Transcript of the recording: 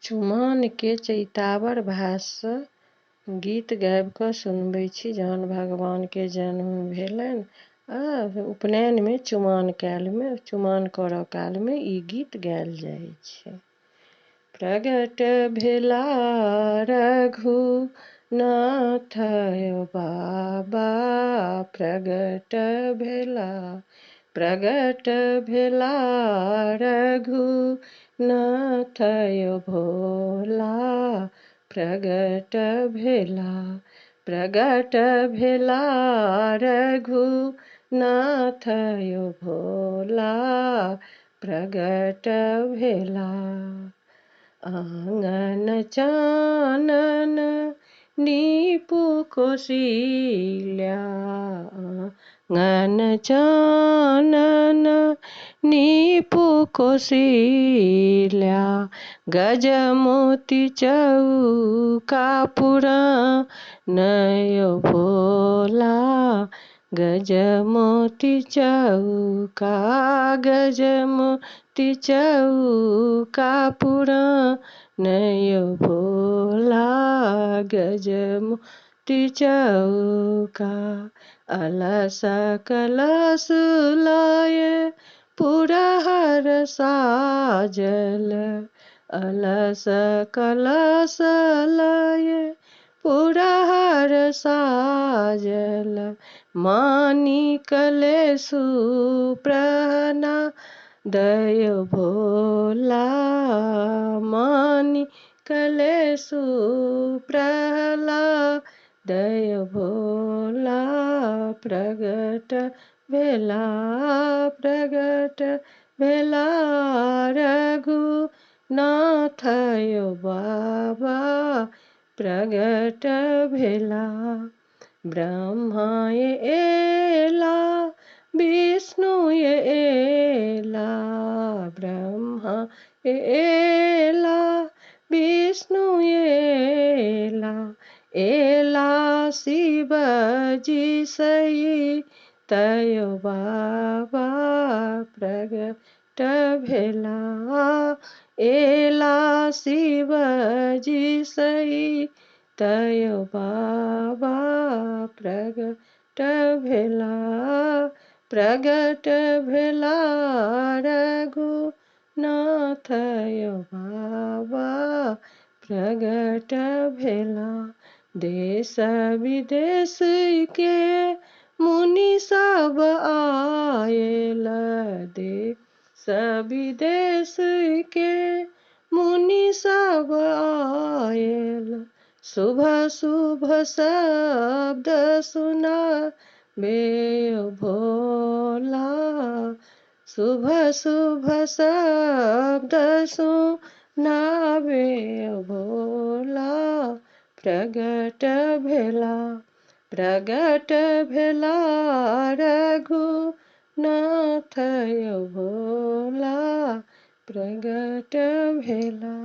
चुमान के चैतावर भाषसँ गीत गाबि कऽ सुनबै छी। जहन भगवान के जन्म भेलनि आ उपनयन में चुमान करऽ काल में ई गीत गायल जाइ छै। प्रगट भेला रघुनाथ बाबा, प्रगट भेला रघुनाथ भोला, प्रगट भेला रघुनाथ भोला, प्रगट भेला। आंगन चानन नीपु कोसिल्या, आंगन चानन नीपु कोसिल्या, गजमोती चौका पुरानय भोला, गजमोती चौका पुरानय भोला, गजमोती चौका। अलस कलश लय पुरहर साजल, अलस कलश लय पुरहर साजल, मानिक लेसु प्रहलादय भोला, मानिक लेसु प्रहलादय भोला, प्रगट भेला रघुनाथ बाबा, प्रगट भेला। ब्रह्मा एला विष्णु एला, ब्रह्मा एला विष्णु एला शिव जी सहित बाबा, प्रगट भेला। एला शिव जी सहित बाबा, प्रगट भेला रघुनाथ बाबा, प्रगट भेला। देश विदेश के मुनि सब आयल, देश विदेश के मुनि सब आयल, शुभ शुभ शब्द सुनाबे भोला, शुभ शुभ शब्द सुनाबे भोला, प्रगट भेला रघुनाथ भोला, प्रगट भेला।